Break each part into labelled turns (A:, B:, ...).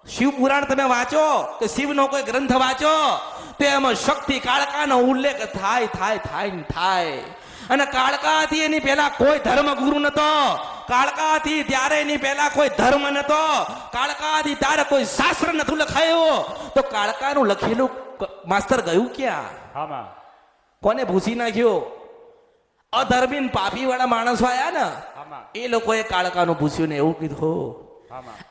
A: શિવ પુરાણ તમે વાંચો કે શિવનો કોઈ ગ્રંથ વાંચો તો એમાં શક્તિ કાળકાનો ઉલ્લેખ થાય. અને કાળકાથી એની પહેલા કોઈ ધર્મ ગુરુ નતો. કાળકાથી ત્યારે એની પહેલા કોઈ ધર્મ નતો. કાળકાથી ત્યારે કોઈ શાસ્ત્ર નતું લખાયું. તો કાળકાનું લખેલું માસ્તર ગયું ક્યાં? કોને ભૂસી નાખ્યો? અધર્મીન પાપી વાળા માણસો આયા ને એ લોકોએ કાળકાનું ભૂસ્યું ને એવું કીધું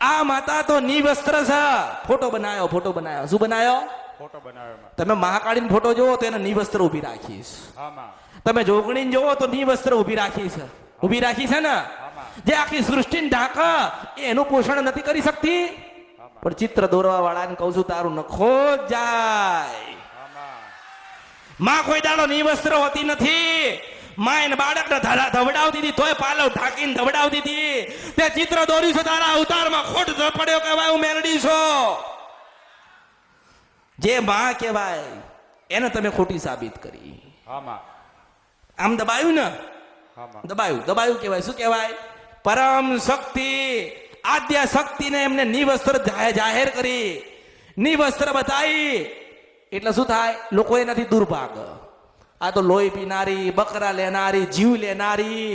A: આ માતા તો નિવસ્ત્ર છે. ફોટો બનાવ્યો. શું બનાવ્યો? તમે મહાકાળી ફોટો જોવો તો એને નિવસ્ત્ર ઉભી રાખીશ. તમે જોગણી જોવો તો નિવસ્ત્ર ઉભી રાખી છે ને. જે આખી સૃષ્ટિ ઢાંક એનું પોષણ નથી કરી શકતી. પણ ચિત્ર દોરવા વાળાને કહું છું તારું નખો જાય. માં કોઈ દાડો નિવસ્ત્ર હોતી નથી. માં એને બાળકને ધવડાવતી હતી તોય પાલવ ઢાંકીને ધવડાવતી હતી. તે ચિત્ર દોર્યું છે તારા અવતારમાં ખોટ પડ્યો કહેવાય હું મેલડી છો. જે માં કહેવાય એને તમે ખોટી સાબિત કરી. આમ દબાયું ને દબાયું કહેવાય. શું કહેવાય? પરમ શક્તિ આદ્ય શક્તિને એમને નિવસ્ત્ર જાહેર કરી, નિવસ્ત્ર બતાવી. એટલે શું થાય? લોકો એનાથી દુર્ભાગ. આ તો લોહી પીનારી, બકરા લેનારી, જીવ લેનારી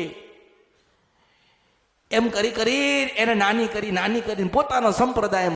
A: એમ કરી એને નાની કરીને પોતાનો સંપ્રદાય